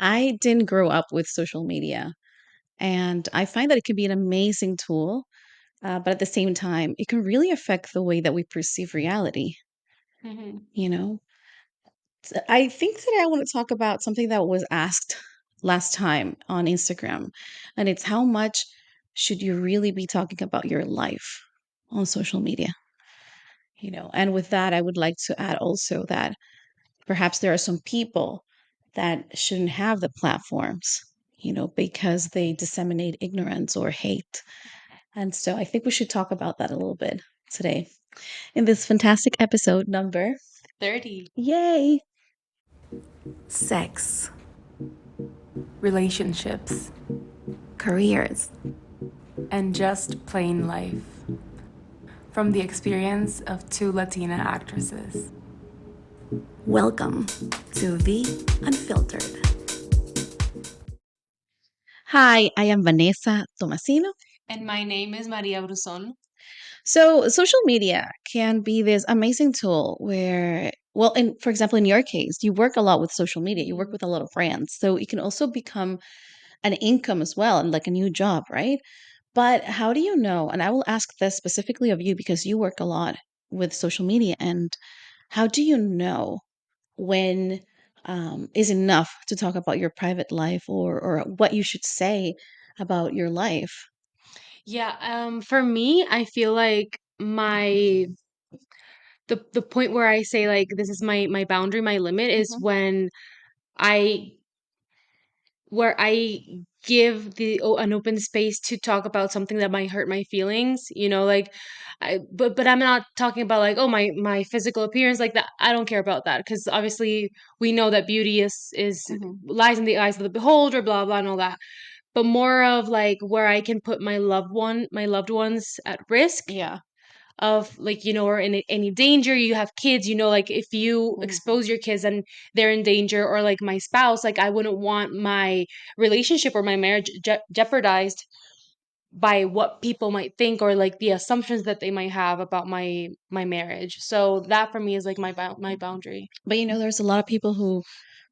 I didn't grow up with social media, and I find that it can be an amazing tool, but at the same time, it can really affect the way that we perceive reality. Hmm. You know, I think today I want to talk about something that was asked last time on Instagram, and it's how much should you really be talking about your life on social media? And with that, I would like to add also that perhaps there are some people that shouldn't have the platforms, because they disseminate ignorance or hate. And so I think we should talk about that a little bit today in this fantastic episode number 30. Yay! Sex, relationships, careers, and just plain life. From the experience of two Latina actresses. Welcome to The Unfiltered. Hi, I am Vanessa Tomasino. And my name is Maria Bruzon. So, social media can be this amazing tool where, well, for example, in your case, you work a lot with social media, you work Mhm. with a lot of brands. So, it can also become an income as well and like a new job, right? But how do you know? And I will ask this specifically of you because you work a lot with social media. And how do you know when is enough to talk about your private life or what you should say about your life? Yeah, for me, I feel like the point where I say like this is my boundary, my limit is Hmm. I where I give an open space to talk about something that might hurt my feelings, like but I'm not talking about like, oh, my physical appearance like that. I don't care about that because obviously we know that beauty is Hmm. lies in the eyes of the beholder, blah blah and all that. But more of like where I can put my loved ones at risk Yeah. of like, or in any danger. You have kids, like if you Hmm. expose your kids and they're in danger, or like my spouse, like I wouldn't want my relationship or my marriage jeopardized by what people might think, or like the assumptions that they might have about my marriage. So that for me is like my boundary. But there's a lot of people who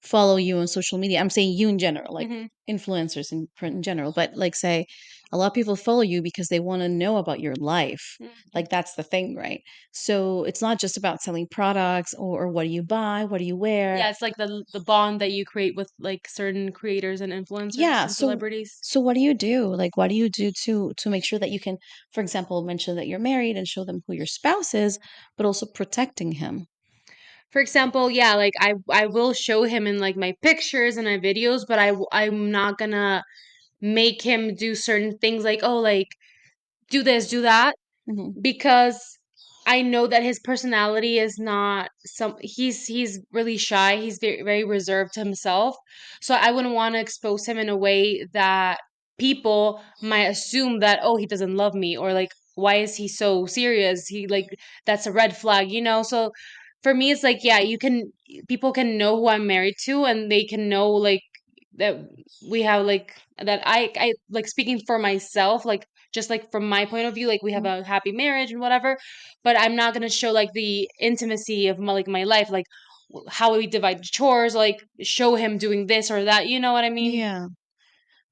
follow you on social media. I'm saying you in general, like Hmm. influencers in general. But like, say, a lot of people follow you because they want to know about your life. Like that's the thing, right? So it's not just about selling products or what do you buy, what do you wear. Yeah, it's like the bond that you create with like certain creators and influencers Yeah. and So celebrities. so what do you do? Like, what do you do to make sure that you can, for example, mention that you're married and show them who your spouse is, but also protecting him? For example, yeah, like I will show him in like my pictures and my videos, but I'm not gonna make him do certain things like, oh, like do this, do that, Hmm. because I know that his personality is not some he's really shy. He's very reserved to himself. So I wouldn't want to expose him in a way that people might assume that, oh, he doesn't love me, or like why is he so serious? He like that's a red flag. So for me it's like, yeah, you can people can know who I'm married to, and they can know like that we have like that I like speaking for myself, like just like from my point of view, like we have a happy marriage and whatever, but I'm not gonna show like the intimacy of my life, like how we divide chores, like show him doing this or that. You know what I mean? Yeah.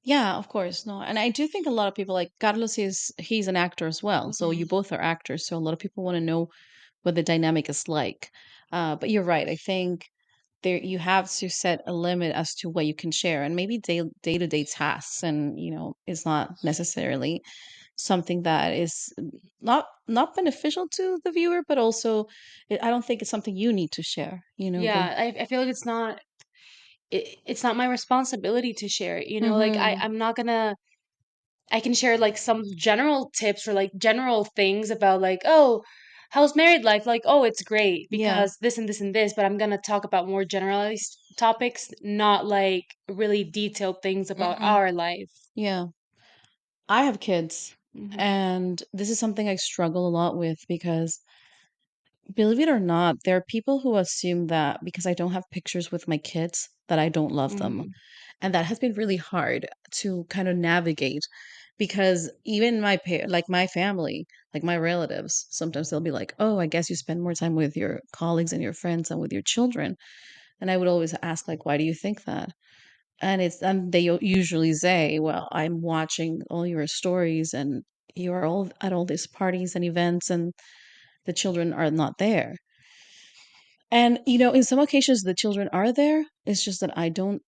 Yeah, of course. No. And I do think a lot of people like Carlos he's an actor as well. So you Hmm. both are actors. So a lot of people want to know what the dynamic is like. But you're right. I think there you have to set a limit as to what you can share and maybe day-to-day tasks and it's not necessarily something that is not beneficial to the viewer, but also I don't think it's something you need to share, but Yeah, I feel like it's not my responsibility to share it. Like mhm. I'm not gonna I can share like some general tips or like general things about like, oh, how's married life? Like, oh, it's great Yeah. because this and this and this, but I'm gonna talk about more generalized topics, not like really detailed things about Hmm. our life. Yeah. I have kids, Hmm. and this is something I struggle a lot with because, believe it or not, there are people who assume that because I don't have pictures with my kids, that I don't love them. Hmm. And that has been really hard to kind of navigate because even like my family, like my relatives, sometimes they'll be like, "Oh, I guess you spend more time with your colleagues and your friends than with your children." And I would always ask, like, "Why do you think that?" And they usually say, well, I'm watching all your stories and you're all at all these parties and events and the children are not there. And in some occasions the children are there. It's just that I don't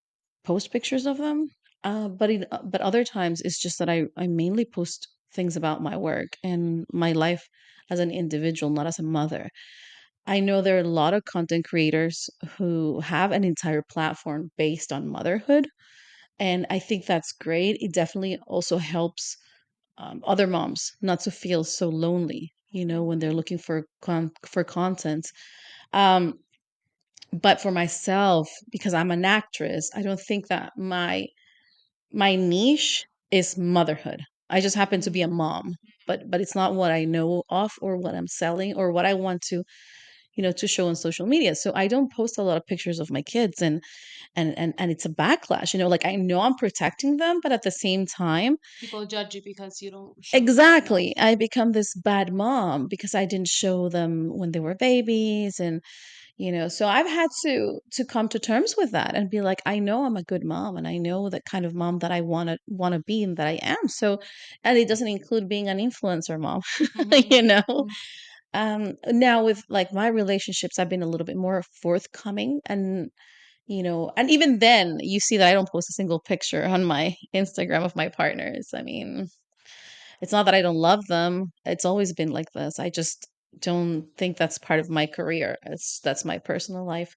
post pictures of them. But other times it's just that I mainly post things about my work and my life as an individual, not as a mother. I know there are a lot of content creators who have an entire platform based on motherhood, and I think that's great. It definitely also helps other moms not to feel so lonely, when they're looking for for content. Um, but for myself, because I'm an actress, I don't think that my niche is motherhood. I just happen to be a mom, but it's not what I know of or what I'm selling or what I want to show on social media. So I don't post a lot of pictures of my kids, and it's a backlash. Like I know I'm protecting them, but at the same time, People judge you because you don't show them enough. exactly, I become this bad mom because I didn't show them when they were babies. And so I've had to come to terms with that and be like, I know I'm a good mom and I know the kind of mom that I want to be and that I am. So, and it doesn't include being an influencer mom. you know Now with like my relationships, I've been a little bit more forthcoming, and even then you see that I don't post a single picture on my Instagram of my partners. I mean, it's not that I don't love them. It's always been like this. I just don't think that's part of my career. That's my personal life.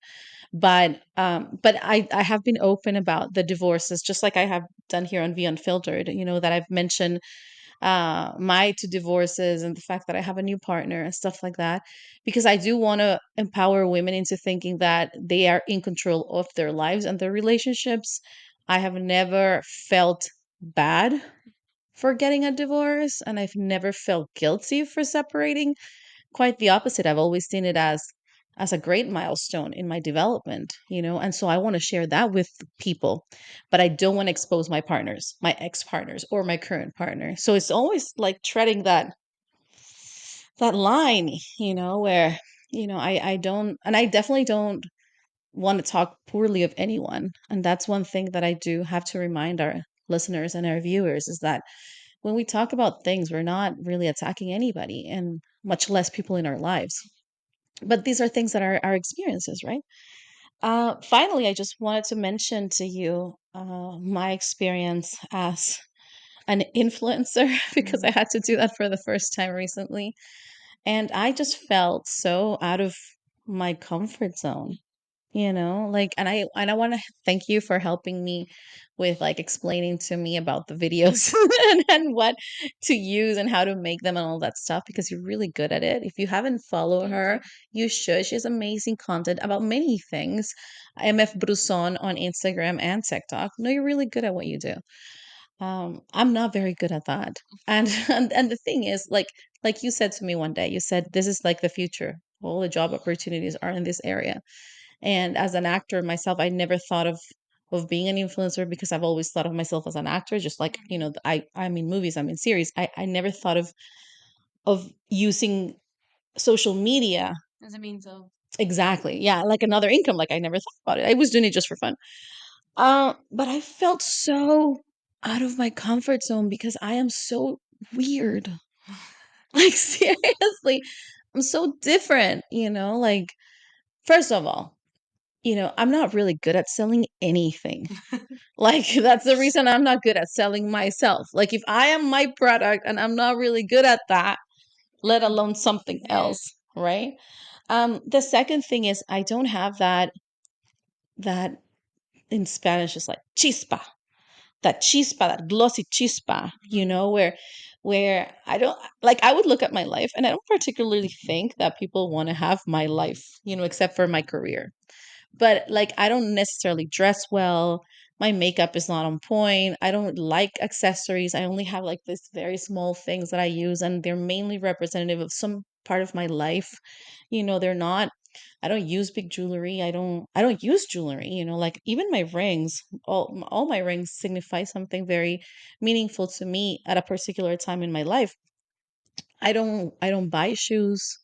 But I have been open about the divorces, just like I have done here on V Unfiltered, that I've mentioned my two divorces and the fact that I have a new partner and stuff like that, because I do want to empower women into thinking that they are in control of their lives and their relationships. I have never felt bad for getting a divorce, and I've never felt guilty for separating. Quite the opposite. I've always seen it as a great milestone in my development, and so I want to share that with people, but I don't want to expose my partners, my ex-partners or my current partner. So it's always like treading that line, where I don't, and I definitely don't want to talk poorly of anyone. And that's one thing that I do have to remind our listeners and our viewers is that when we talk about things, we're not really attacking anybody, and much less people in our lives. But these are things that are our experiences, right? Finally, I just wanted to mention to you my experience as an influencer because I had to do that for the first time recently. And I just felt so out of my comfort zone, like, and I want to thank you for helping me with like explaining to me about the videos and what to use and how to make them and all that stuff, because you're really good at it. If you haven't followed her, you should. She has amazing content about many things. MF Bruson on Instagram and TikTok. No, you're really good at what you do. I'm not very good at that. And and the thing is, like you said to me one day, you said this is like the future. All the job opportunities are in this area. And as an actor myself, I never thought of being an influencer because I've always thought of myself as an actor, just like, I'm in movies, I'm in series. I never thought of using social media. As a means of. Exactly. Yeah, like another income. Like I never thought about it. I was doing it just for fun. But I felt so out of my comfort zone because I am so weird. Like seriously, I'm so different, like first of all, I'm not really good at selling anything. Like that's the reason I'm not good at selling myself. Like if I am my product and I'm not really good at that, let alone something else, right? The second thing is I don't have that in Spanish is like chispa, that glossy chispa, where I don't like, I would look at my life and I don't particularly think that people want to have my life, except for my career. But like I don't necessarily dress well. My makeup is not on point. I don't like accessories. I only have like this very small things that I use, and they're mainly representative of some part of my life. They're not, I don't use big jewelry. I don't use jewelry, like even my rings, all my rings signify something very meaningful to me at a particular time in my life. I don't buy shoes.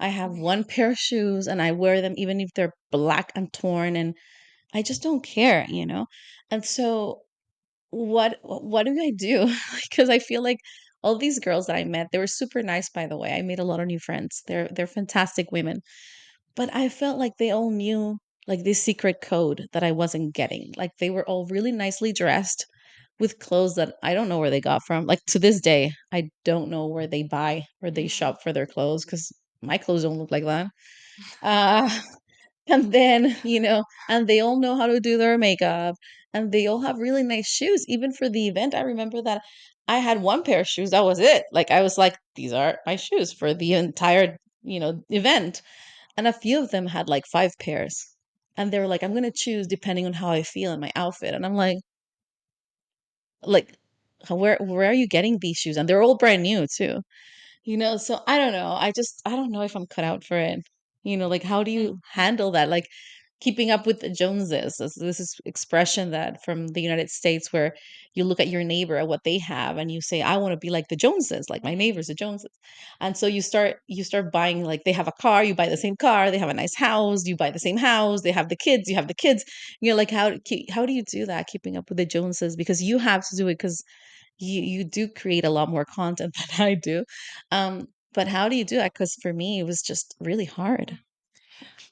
I have one pair of shoes and I wear them even if they're black and torn, and I just don't care, you know? And so what do I do? Because I feel like all these girls that I met, they were super nice, by the way. I made a lot of new friends. They're fantastic women. But I felt like they all knew like this secret code that I wasn't getting. Like they were all really nicely dressed with clothes that I don't know where they got from. Like to this day, I don't know where they buy or they Mhm. shop for their clothes because my clothes don't look like that. Uh, and then, and they all know how to do their makeup and they all have really nice shoes. Even for the event, I remember that I had one pair of shoes. That was it. Like I was like, these are my shoes for the entire, event. And a few of them had like 5 pairs. And they were like, I'm gonna choose depending on how I feel in my outfit. And I'm like, where are you getting these shoes? And they're all brand new too. So I don't know. I don't know if I'm cut out for it. Like how do you handle that? Like keeping up with the Joneses. This is expression that from the United States where you look at your neighbor at what they have and you say, I want to be like the Joneses, like my neighbors, the Joneses. And so you start buying like they have a car, you buy the same car, they have a nice house, you buy the same house, they have the kids, you have the kids. Like how do you do that, keeping up with the Joneses? Because you have to do it because you do create a lot more content than I do. But how do you do that? Because for me, it was just really hard.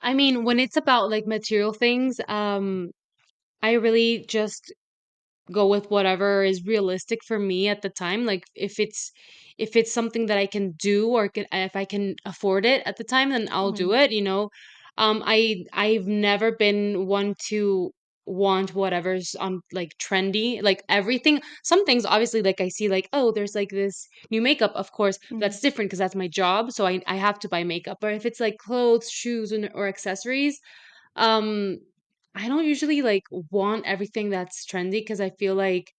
I mean, when it's about like material things, I really just go with whatever is realistic for me at the time. Like if it's something that I can do or if I can afford it at the time, then I'll do Mhm. it. I've never been one to want whatever's on like trendy, like everything. Some things obviously like I see like, oh, there's like this new makeup, of course Mhm. that's different because that's my job, so I have to buy makeup. But if it's like clothes, shoes, or accessories, um, I don't usually like want everything that's trendy because I feel like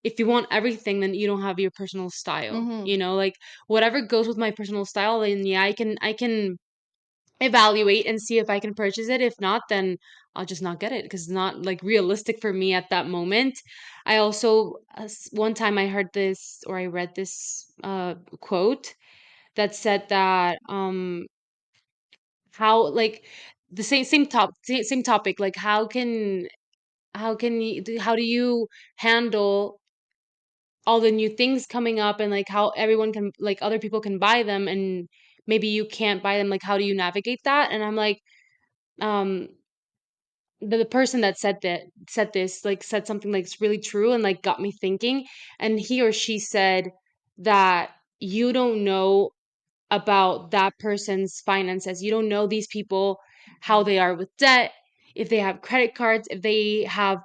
if you want everything, then you don't have your personal style. Mhm. Like whatever goes with my personal style, then yeah, I can evaluate and see if I can purchase it. If not, then I'll just not get it because it's not like realistic for me at that moment. I also one time I heard this or I read this quote that said that how like the same topic, like how do you handle all the new things coming up and like how everyone can like other people can buy them and maybe you can't buy them, like how do you navigate that? And I'm like, um the person that said this like said something like it's really true and like got me thinking. And he or she said that you don't know about that person's finances. You don't know these people, how they are with debt, if they have credit cards, if they have,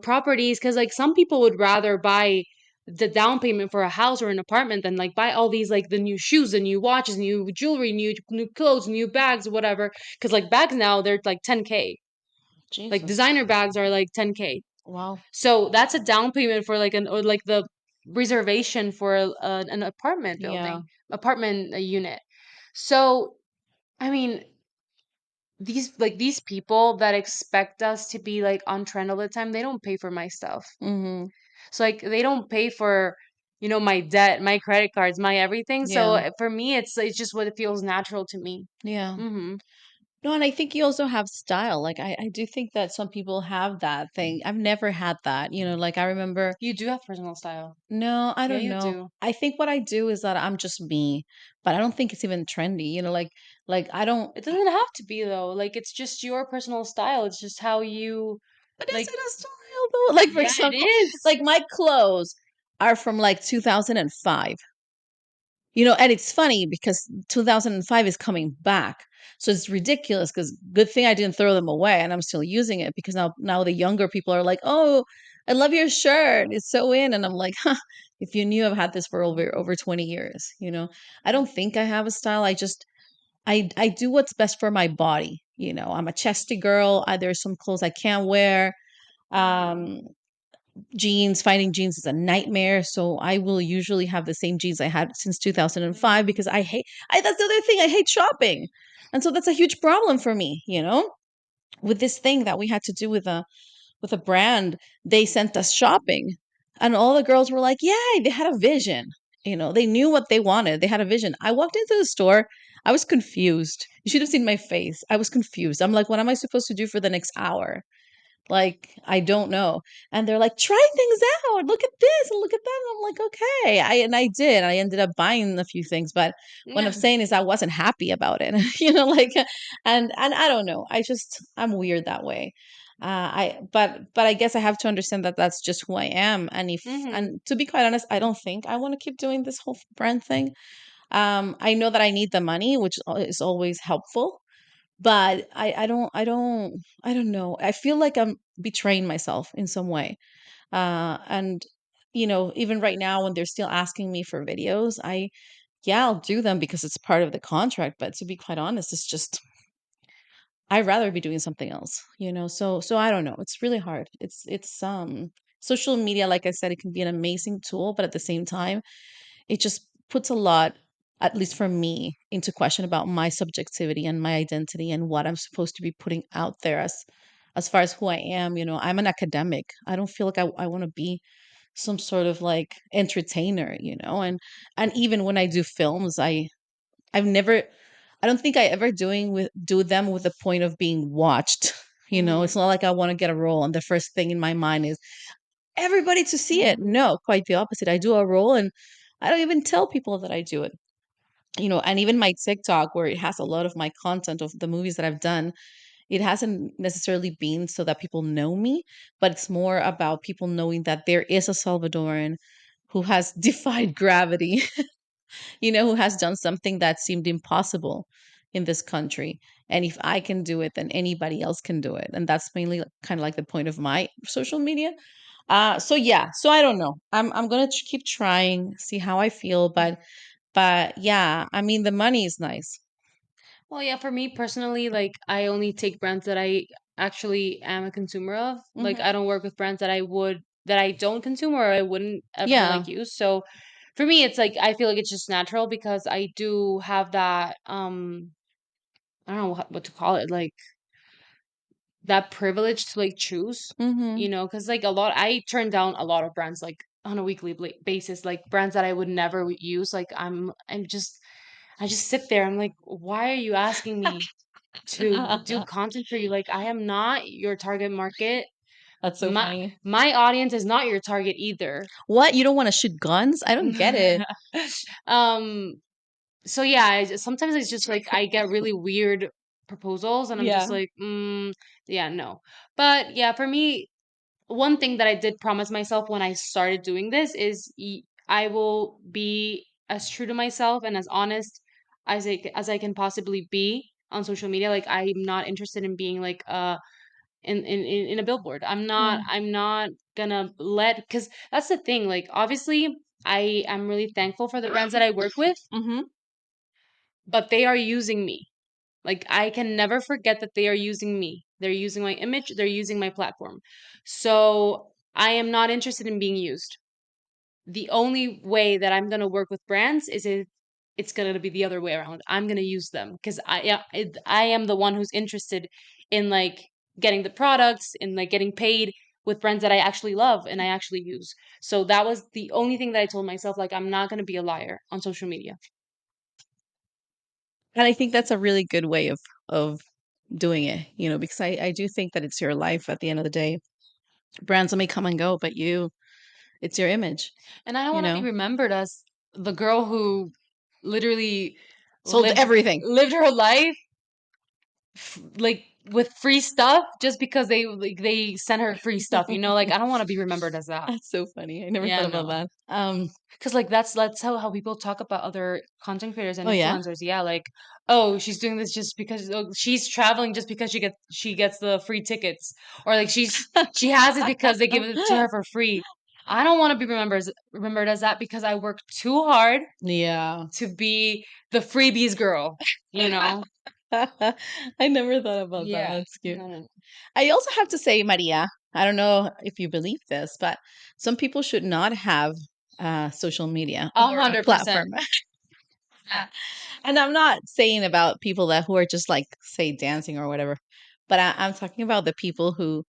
properties. Cause like some people would rather buy the down payment for a house or an apartment than like buy all these like the new shoes, the new watches, new jewelry, new clothes, new bags, whatever. Cause like bags now they're like 10K. Like Jesus. designer bags are like 10K. Wow. So that's a down payment for like an or like the reservation for an apartment Yeah. building, apartment unit. So, I mean, these people that expect us to be like on trend all the time, they don't pay for my stuff. Mhm. So like they don't pay for, my debt, my credit cards, my everything. So Yeah. for me, it's just what it feels natural to me. Yeah. Hmm. No, and I think you also have style. Like I do think that some people have that thing. I've never had that. Like I remember. You do have personal style. No, I Yeah, don't you know. do. I think what I do is that I'm just me, but I don't think it's even trendy. Like I don't. It doesn't have to be though. Like it's just your personal style. It's just how you But is like. it a style though? Like for Yeah, it example, is. like my clothes are from like 2005. And it's funny because 2005 is coming back. So it's ridiculous because good thing I didn't throw them away and I'm still using it because now the younger people are like, "Oh, I love your shirt. It's so in." And I'm like, "Huh, if you knew I've had this for over 20 years. I don't think I have a style. I do what's best for my body. I'm a chesty girl. There's some clothes I can't wear. Um finding jeans is a nightmare. So I will usually have the same jeans I had since 2005 because that's the other thing. I hate shopping. And so that's a huge problem for me. With this thing that we had to do with a brand, they sent us shopping. And all the girls were like, "Yay, they had a vision." They knew what they wanted. They had a vision. I walked into the store. I was confused. You should have seen my face. I was confused. I'm like, what am I supposed to do for the next hour? Like, I don't know. And they're like, try things out. Look at this and look at that. And I'm like, okay. I did. I ended up buying a few things, but what I'm Yeah. saying is I wasn't happy about it. Like, and I don't know. I'm weird that way. But I guess I have to understand that that's just who I am. Mhm. And to be quite honest, I don't think I want to keep doing this whole brand thing. I know that I need the money, which is always helpful, but I don't know. I feel like I'm betraying myself in some way. And even right now when they're still asking me for videos, yeah, I'll do them because it's part of the contract, but to be quite honest, it's just I'd rather be doing something else, So I don't know. It's really hard. It's social media, like I said, it can be an amazing tool, but at the same time, it just puts a lot, at least for me, into question about my subjectivity and my identity and what I'm supposed to be putting out there as far as who I am. I'm an academic. I don't feel like I want to be some sort of like entertainer. And even when I do films, I've never I don't think I ever do them with the point of being watched. It's Mhm. not like I want to get a role and the first thing in my mind is everybody to see it. Mhm. No, quite the opposite. I do a role and I don't even tell people that I do it. And even my TikTok, where it has a lot of my content of the movies that I've done, it hasn't necessarily been so that people know me, but it's more about people knowing that there is a Salvadoran who has defied gravity, who has done something that seemed impossible in this country. And if I can do it, then anybody else can do it. And that's mainly kind of like the point of my social media. So yeah, so I don't know. I'm gonna keep trying, see how I feel, but yeah, I mean the money is nice. Well, yeah, for me personally, like I only take brands that I actually am a consumer of. Like Hmm. I don't work with brands that I don't consume or I wouldn't ever Yeah. like use. So for me it's like I feel like it's just natural because I do have that I don't know what to call it, like that privilege to like choose, Hmm. because like a lot, I turn down a lot of brands like on a weekly basis, like brands that I would never use. Like I just sit there. I'm like, why are you asking me to do content for you? Like I am not your target market. That's so My funny. my audience is not your target either. What? You don't want to shoot guns? I don't get it. um so yeah, sometimes it's just like I get really weird proposals and I'm just Yeah. like, yeah, no. But yeah, for me, one thing that I did promise myself when I started doing this is I will be as true to myself and as honest as I can possibly be on social media. Like I'm not interested in being like in a billboard. Yeah. I'm not gonna let, because that's the thing. Like obviously I am really thankful for the brands that I work with, Hmm. but they are using me. Like I can never forget that they are using me. They're using my image, they're using my platform. So I am not interested in being used. The only way that I'm going to work with brands is if it's going to be the other way around. I'm going to use them because I am the one who's interested in like getting the products and like getting paid with brands that I actually love and I actually use. So that was the only thing that I told myself, like I'm not going to be a liar on social media. And I think that's a really good way of doing it, because I do think that it's your life at the end of the day. Brands may come and go, but it's your image, And I don't you want to be know? remembered as the girl who literally Sold everything. lived her life like with free stuff just because they sent her free stuff, like I don't want to be remembered as that. That's so funny. I never Yeah, thought about no. that. Because like that's how people talk about other content creators and Oh yeah. influencers. Yeah, like, oh, she's doing this just because, oh, she's traveling just because she gets the free tickets, or like she has it because they give it to her for free. I don't want to be remembered as that because I work too hard Yeah. to be the freebies girl, you know? I never thought about that. Yeah. That's cute. No, no, no. I also have to say, Maria, I don't know if you believe this, but some people should not have social media A or a hundred platform. percent. And I'm not saying about people that who are just like, say, dancing or whatever, but I'm talking about the people who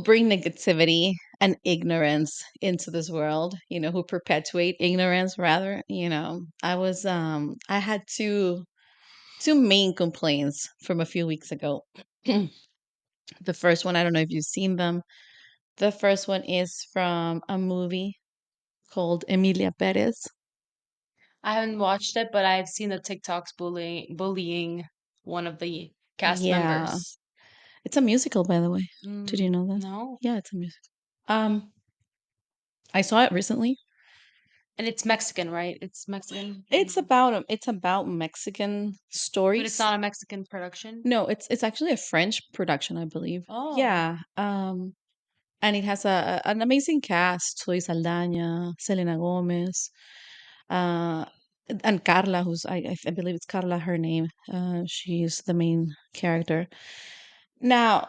bring negativity and ignorance into this world, who perpetuate ignorance rather. I had two main complaints from a few weeks ago. The first one, I don't know if you've seen them. The first one is from a movie called Emilia Perez. I haven't watched it, but I've seen the TikToks bullying one of the cast Yeah. members. It's a musical, by the way. Did you know that? No. Yeah, it's a musical. I saw it recently. And it's Mexican, right? It's Mexican. It's about Mexican But it's stories. not a Mexican production. No, it's actually a French production, I believe. Oh. Yeah. And it has an amazing cast: Zoe Saldaña, Selena Gomez, uh, and Carla, who's I believe it's Carla, her name. She's the main character. Now,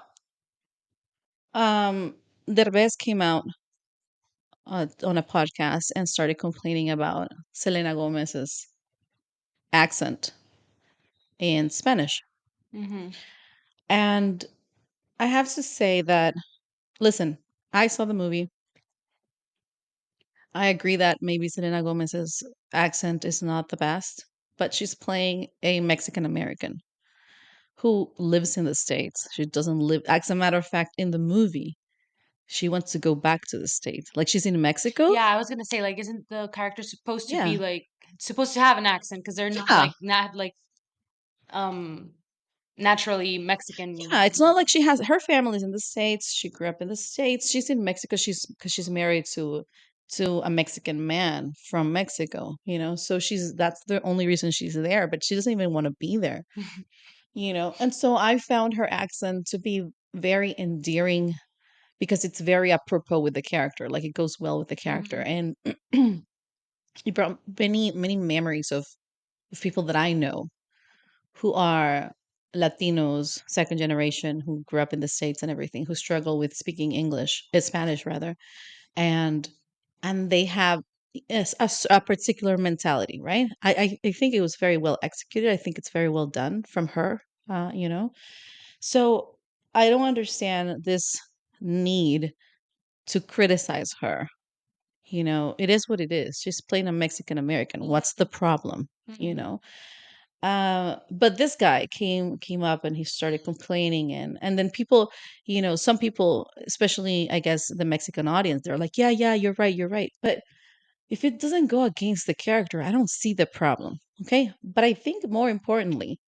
Derbez came out on a podcast and started complaining about Selena Gomez's accent in Spanish. Mm-hmm. And I have to say that, listen, I saw the movie. I agree that maybe Selena Gomez's accent is not the best, but she's playing a Mexican American who lives in the States. She doesn't live, as a matter of fact, in the movie, she wants to go back to the States. Like she's in Mexico. Yeah, I was gonna say, like, isn't the character supposed to be Yeah. like supposed to have an accent because they're not Yeah. um naturally Mexican. Yeah, it's not like she has her family's in the States. She grew up in the States. She's in Mexico. She's because she's married to a Mexican man from Mexico, you know. So she's that's the only reason she's there, but she doesn't even want to be there, you know. And so I found her accent to be very endearing because it's very apropos with the character. Like it goes well with the character. Hmm. And it brought many memories of people that I know who are Latinos, second generation, who grew up in the States and everything, who struggle with speaking English, Spanish rather, and they have a particular mentality, right? I think it was very well executed. I think it's very well done from her, you know. So I don't understand this need to criticize her. You know, it is what it is. She's playing a Mexican American. What's the problem? You Hmm. know, but this guy came up and he started complaining, and then people, you know, some people, especially I guess the Mexican audience, they're like, yeah, you're right. But if it doesn't go against the character, I don't see the problem. Okay. But I think more importantly,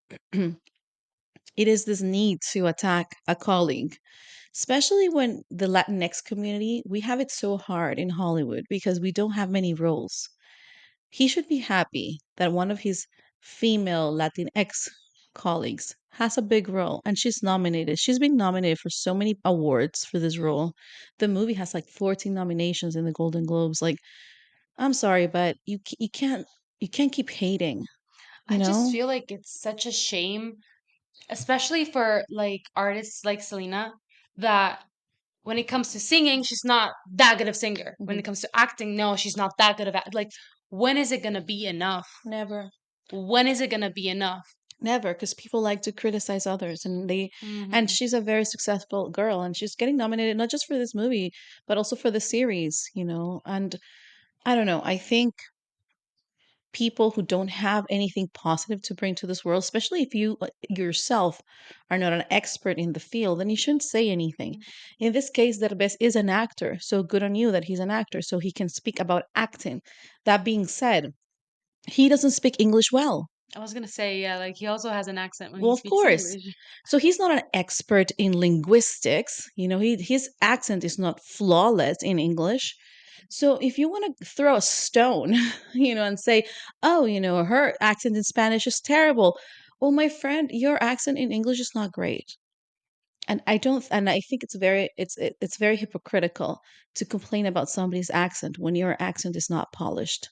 it is this need to attack a colleague, especially when the Latinx community, we have it so hard in Hollywood because we don't have many roles. He should be happy that one of his female Latinx colleagues has a big role and she's nominated. She's been nominated for so many awards for this role. The movie has like 14 nominations in the Golden Globes. Like, I'm sorry, but you can't keep hating, you I just know? feel like it's such a shame, especially for like artists like Selena, that when it comes to singing, she's not that good of singer. When Mhm. it comes to acting, no, she's not that good of like. When is it gonna be enough? Never. When is it gonna be enough? Never, because people like to criticize others, and and Hmm. she's a very successful girl, and she's getting nominated not just for this movie, but also for the series, you know. And I don't know. I think people who don't have anything positive to bring to this world, especially if you yourself are not an expert in the field, then you shouldn't say anything. In this case, Derbez is an actor, so good on you that he's an actor, so he can speak about acting. That being said, he doesn't speak English well. I was gonna say, yeah, like he also has an accent when Well, he of speaks course. English. So he's not an expert in linguistics. You know, his accent is not flawless in English. So if you want to throw a stone, you know, and say, "Oh, you know, her accent in Spanish is terrible." Well, my friend, your accent in English is not great. And I think it's very hypocritical to complain about somebody's accent when your accent is not polished.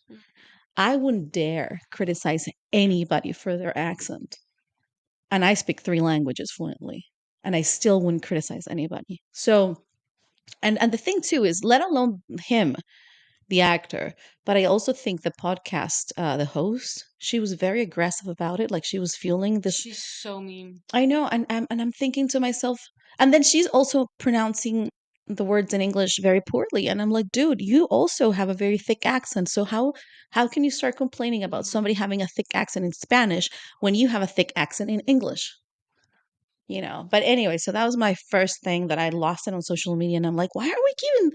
I wouldn't dare criticize anybody for their accent, and I speak three languages fluently, and I still wouldn't criticize anybody. So, and the thing too is, let alone him, the actor, but I also think the podcast, the host, she was very aggressive about it. Like she was fueling this. She's so mean. I know, and I'm thinking to myself, and then she's also pronouncing the words in English very poorly, and I'm like, dude, you also have a very thick accent. So how can you start complaining about Mhm. somebody having a thick accent in Spanish when you have a thick accent in English? But anyway, so that was my first thing that I lost it on social media. And I'm like, why are we giving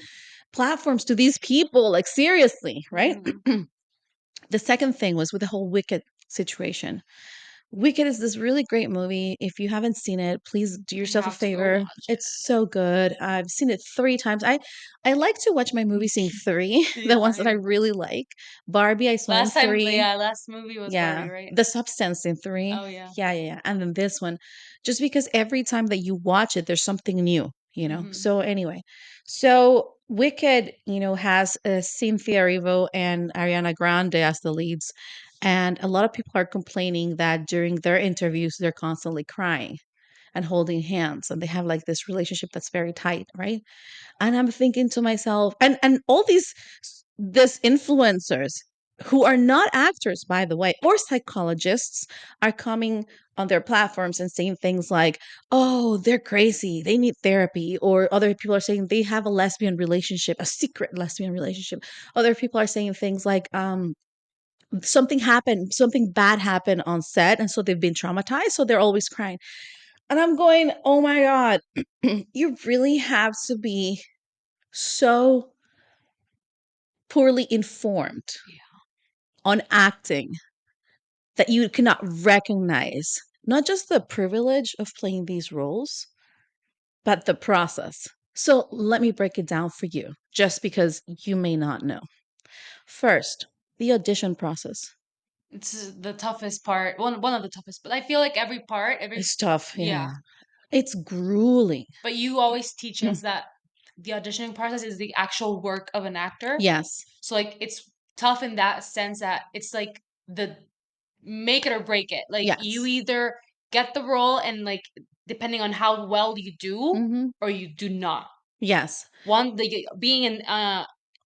platforms to these people? Like, seriously, right? Mhm. The second thing was with the whole Wicked situation. Wicked is this really great movie. If you haven't seen it, please do You yourself a have to go favor. watch it. It's so good. I've seen it 3 times. I like to watch my movies in three, the Yeah, ones that I really like. Barbie, I saw in last time, three. yeah, last movie was Yeah, Barbie, right? The Substance in three. Oh yeah. Yeah, yeah, yeah. And then this one, just because every time that you watch it, there's something new. Hmm. So anyway, so Wicked, has Cynthia Erivo and Ariana Grande as the leads, and a lot of people are complaining that during their interviews they're constantly crying and holding hands, and they have like this relationship that's very tight, right? And I'm thinking to myself, and all these influencers who are not actors, by the way, or psychologists, are coming on their platforms and saying things like, oh, they're crazy, they need therapy. Or other people are saying they have a lesbian relationship, a secret lesbian relationship. Other people are saying things like, something happened, something bad happened on set, and so they've been traumatized, so they're always crying. And I'm going, oh my God, you really have to be so poorly informed Yeah. on acting that you cannot recognize not just the privilege of playing these roles, but the process. So let me break it down for you, just because you may not know. First, the audition process It's the toughest part. One of the toughest, but I feel like every part, every is tough. yeah. Yeah. It's grueling. But you always teach us that the auditioning process is the actual work of an actor. Yes. So like it's tough in that sense that it's like the make it or break it. Like you Yes. either get the role and like depending on how well you do Hmm. or you do not. Yes. One the being in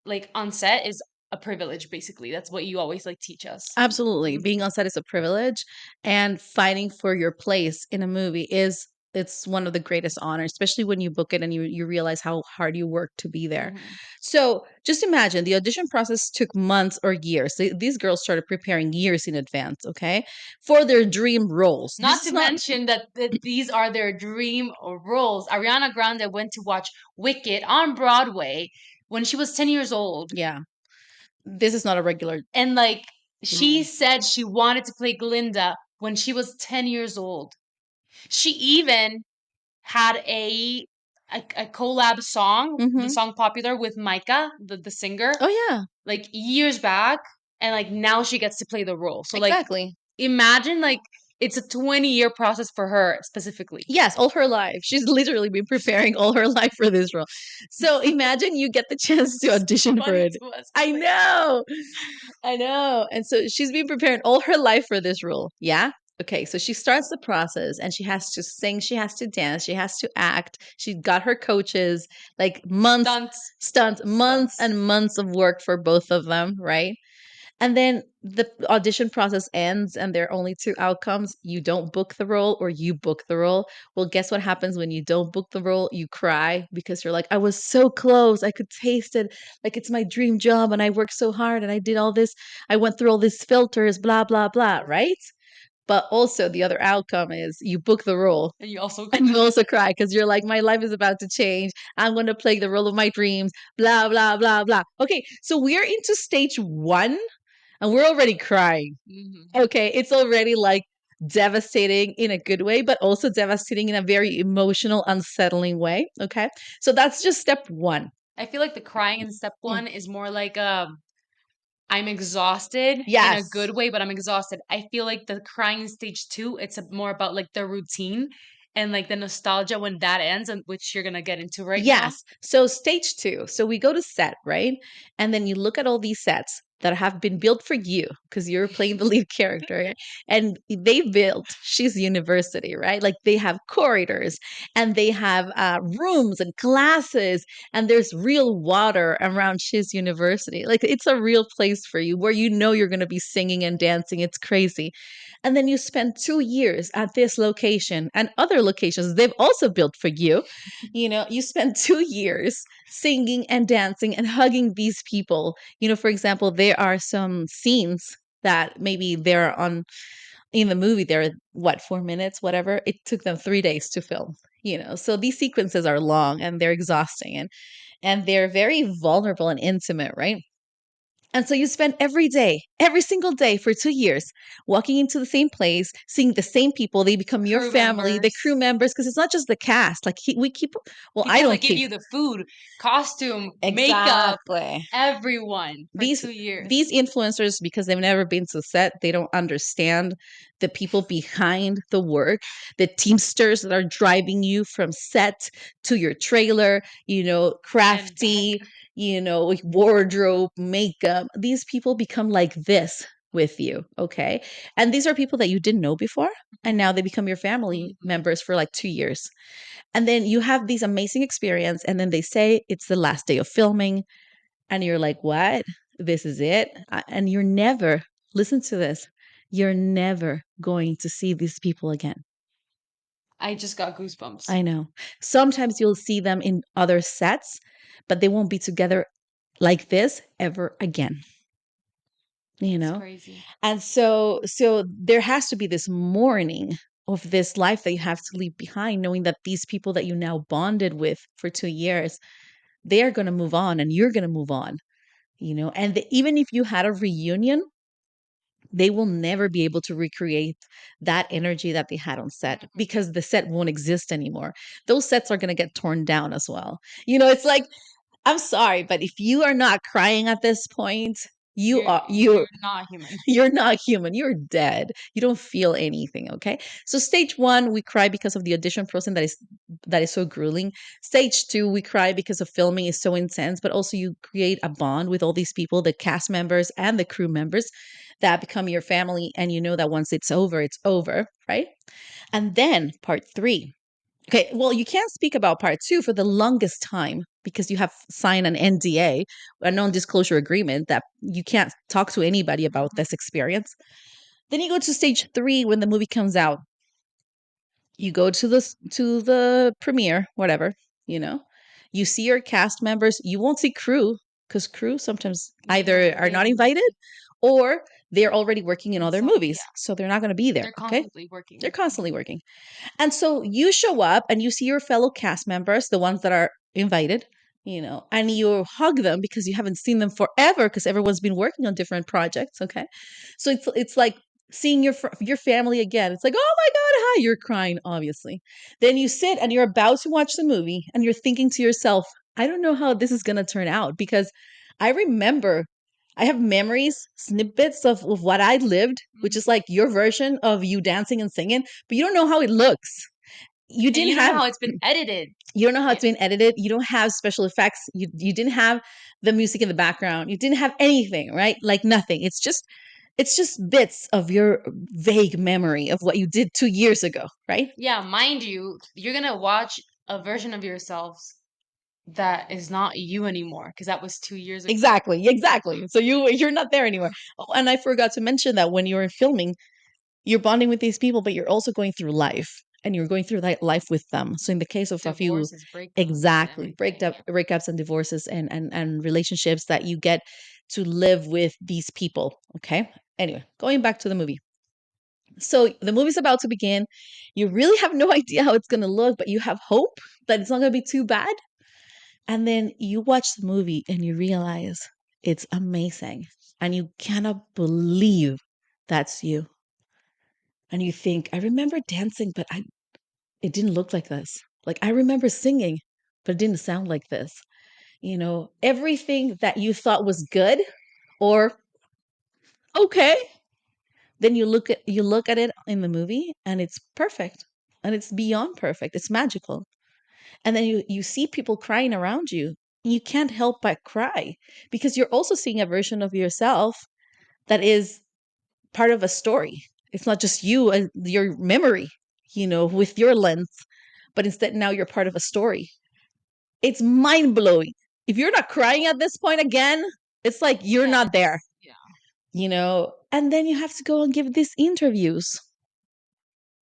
like on set is a privilege basically. That's what you always like teach us. Absolutely. Being Mhm. on set is a privilege, and fighting for your place in a movie is it's one of the greatest honors, especially when you book it and you realize how hard you work to be there. Mhm. So just imagine the audition process took months or years. These girls started preparing years in advance, okay, for their dream roles. Not This to is not, mention that these are their dream roles. Ariana Grande went to watch Wicked on Broadway when she was 10 years old. yeah, this is not a regular And like she role. said she wanted to play Glinda when she was 10 years old. She even had a collab song, the Hmm. song Popular with Micah, the singer, Oh, yeah, like years back. And like now she gets to play the role. So like exactly. imagine like it's a 20-year process for her specifically. Yes, all her life. She's literally been preparing all her life for this role. So imagine you get the chance to It's audition for funny it. to us because I like know. I know. And so she's been preparing all her life for this role. Yeah. Okay. So she starts the process and she has to sing, she has to dance, she has to act. She got her coaches, like months, stunts, stunts, months stunts. and months of work for both of them. Right. And then the audition process ends, and there are only two outcomes. You don't book the role, or you book the role. Well, guess what happens when you don't book the role? You cry because you're like, I was so close. I could taste it. Like, it's my dream job, and I worked so hard, and I did all this. I went through all these filters, blah, blah, blah, right? But also, the other outcome is you book the role. And you also And you cry. also cry because you're like, my life is about to change. I'm going to play the role of my dreams, blah, blah, blah, blah. Okay, so we're into stage one and we're already crying. Mhm. Okay, it's already like devastating in a good way, but also devastating in a very emotional, unsettling way. Okay, so that's just step one. I feel like the crying in step Mm. one is more like I'm exhausted in a Yes. good way, but I'm exhausted. I feel like the crying in stage two, it's more about like the routine and like the nostalgia when that ends, and which you're gonna get into right now. Yes. So stage two. So we go to set, right? And then you look at all these sets that have been built for you because you're playing the lead character. Right? And they built She's University, right? Like they have corridors and they have rooms and classes, and there's real water around She's University. Like it's a real place for you where you know you're going to be singing and dancing. It's crazy. And then you spend 2 years at this location and other locations they've also built for you. You spend 2 years singing and dancing and hugging these people. For example, there are some scenes that maybe they're In the movie, they're what, 4 minutes, whatever. It took them 3 days to film. So these sequences are long and they're exhausting, and they're very vulnerable and intimate, right? And so you spend every day, every single day for 2 years, walking into the same place, seeing the same people. They become your Crew family, the members, crew members, because it's not just the cast. Like we keep, well, I people that don't give keep. you the food, costume, makeup, Exactly. everyone for These 2 years. these influencers, because they've never been to set, they don't understand the people behind the work, the teamsters that are driving you from set to your trailer, And back. crafty, wardrobe, makeup. These people become like this with you, okay? And these are people that you didn't know before, and now they become your family Mhm. members for like 2 years. And then you have these amazing experience, and then they say it's the last day of filming, and you're like, what? This is it? And you're never, listen to this, you're never going to see these people again. I just got goosebumps. I know. Sometimes you'll see them in other sets, but they won't be together like this ever again. You It's know? crazy. And so there has to be this mourning of this life that you have to leave behind, knowing that these people that you now bonded with for 2 years, they are going to move on and you're going to move on. And even if you had a reunion, they will never be able to recreate that energy that they had on set, Mhm. because the set won't exist anymore. Those sets are going to get torn down as well. It's like, I'm sorry, but if you are not crying at this point, you You're are you're you're not human. you're not human. You're dead. You don't feel anything, okay? So stage 1, we cry because of the audition process that is so grueling. Stage 2, we cry because of filming is so intense, but also you create a bond with all these people, the cast members and the crew members that become your family, and you know that once it's over, right? And then part 3. Okay, well, you can't speak about part 2 for the longest time because you have signed an NDA, a non-disclosure agreement, that you can't talk to anybody about Mhm. this experience. Then you go to stage 3 when the movie comes out. You go to the premiere, whatever, you know. You see your cast members. You won't see crew, because crew sometimes Yeah, either are they not invited or they're already working in in other some, movies, yeah, so they're not going to be there. they're Okay, constantly they're working. constantly working. And so you show up and you see your fellow cast members, the ones that are invited, and you hug them because you haven't seen them forever because everyone's been working on different projects. Okay. So it's like seeing your family again. It's like, oh my God, hi, you're crying, obviously. Then you sit and you're about to watch the movie and you're thinking to yourself, I don't know how this is going to turn out, because I remember I have memories, snippets of what I lived, which Mhm. is like your version of you dancing and singing, but you don't know how it looks. You And didn't you don't know have how it's been edited. you don't know how Yeah, it's been edited. You don't have special effects. You didn't have the music in the background. You didn't have anything, right? Like nothing. It's just bits of your vague memory of what you did 2 years ago, right? yeah. Mind you, you're gonna watch a version of yourselves that is not you anymore because that was 2 years ago. Exactly. So you're not there anymore. Oh, and I forgot to mention that when you're filming, you're bonding with these people, but you're also going through life, and you're going through that life with them. So in the case of a few, Divorces, breakups, exactly, everything. Yeah. breakups and divorces and relationships, that you get to live with these people. Okay. Anyway, going back to the movie. So the movie's about to begin. You really have no idea how it's going to look, but you have hope that it's not going to be too bad. And then you watch the movie and you realize it's amazing. And you cannot believe that's you. And you think, I remember dancing, but it didn't look like this. Like, I remember singing, but it didn't sound like this. Everything that you thought was good or okay, then you look at it in the movie and it's perfect. And it's beyond perfect. It's magical. And then you see people crying around you. You can't help but cry because you're also seeing a version of yourself that is part of a story. It's not just you and your memory, with your lens, but instead now you're part of a story. It's mind blowing. If you're not crying at this point again, it's like you're not there, Yes. Yeah. And then you have to go and give these interviews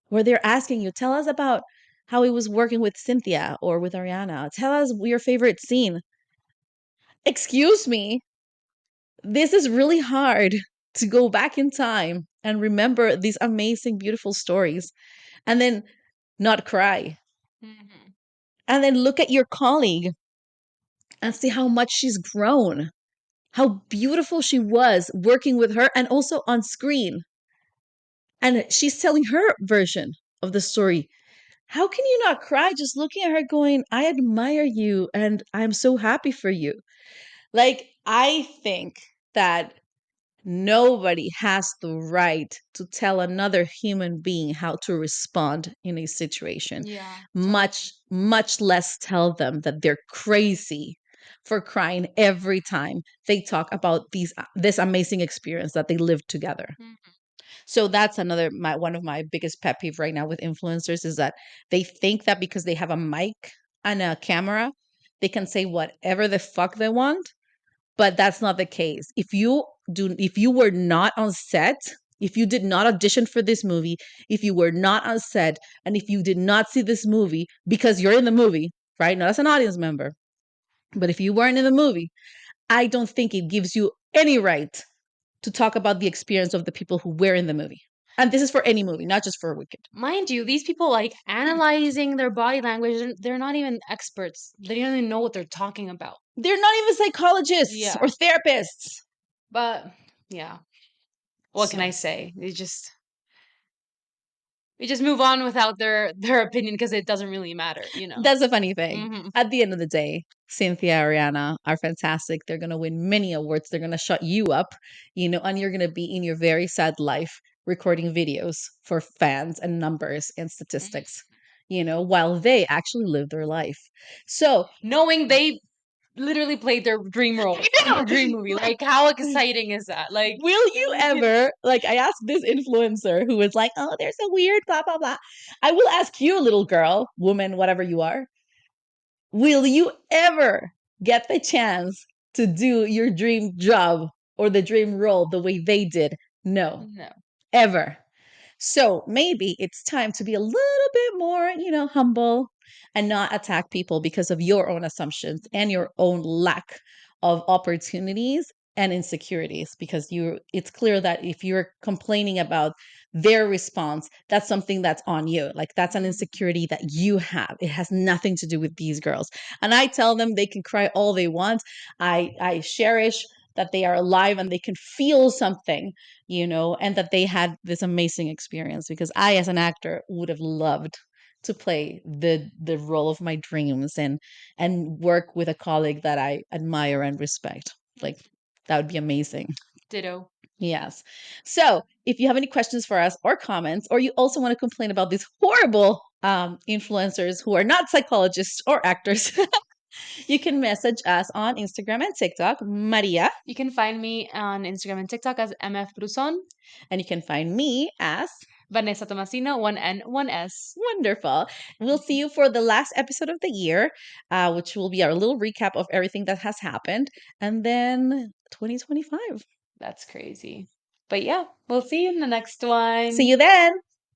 where they're asking you, tell us about how it was working with Cynthia or with Ariana. Tell us your favorite scene. Excuse me, this is really hard to go back in time and remember these amazing, beautiful stories, and then not cry. Mhm. And then look at your colleague and see how much she's grown, how beautiful she was working with her and also on screen. And she's telling her version of the story. How can you not cry just looking at her going, I admire you and I'm so happy for you? Like, I think that nobody has the right to tell another human being how to respond in a situation, Yeah, much, totally. much less tell them that they're crazy for crying every time they talk about this amazing experience that they lived together. Mhm. So that's another one of my biggest pet peeve right now with influencers is that they think that because they have a mic and a camera, they can say whatever the fuck they want, but that's not the case. If you were not on set, if you did not audition for this movie, if you were not on set, and if you did not see this movie because you're in the movie, right? Not as an audience member, but if you weren't in the movie, I don't think it gives you any right to talk about the experience of the people who were in the movie. And this is for any movie, not just for Wicked. Mind you, these people like analyzing their body language, they're not even experts. They don't even know what they're talking about. They're not even psychologists Yeah. or therapists. But yeah, what can So I say? We just move on without their opinion because it doesn't really matter, you know. that's the funny thing. Hmm. At the end of the day, Cynthia, Ariana are fantastic. They're going to win many awards. They're going to shut you up, and you're going to be in your very sad life recording videos for fans and numbers and statistics, while they actually live their life. So, Knowing they literally played their dream role in the dream movie, like how exciting is that? Like, will you ever, like, I asked this influencer who was like, oh, they're so weird, blah, blah, blah. I will ask you, little girl, woman, whatever you are, will you ever get the chance to do your dream job or the dream role the way they did? No, no. ever. So maybe it's time to be a little bit more, humble and not attack people because of your own assumptions and your own lack of opportunities and insecurities because it's clear that if you're complaining about their response, that's something that's on you. Like that's an insecurity that you have. It has nothing to do with these girls. And I tell them they can cry all they want. I cherish that they are alive and they can feel something, and that they had this amazing experience because I, as an actor, would have loved to play the role of my dreams and work with a colleague that I admire and respect. Like that would be amazing. Ditto. Yes. So if you have any questions for us or comments, or you also want to complain about these horrible influencers who are not psychologists or actors, you can message us on Instagram and TikTok, Maria. You can find me on Instagram and TikTok as MF Bruson. And you can find me as Vanessa Tomasino, one N, one S. Wonderful. We'll see you for the last episode of the year, which will be our little recap of everything that has happened. And then 2025. That's crazy. But yeah, we'll see you in the next See one. you then.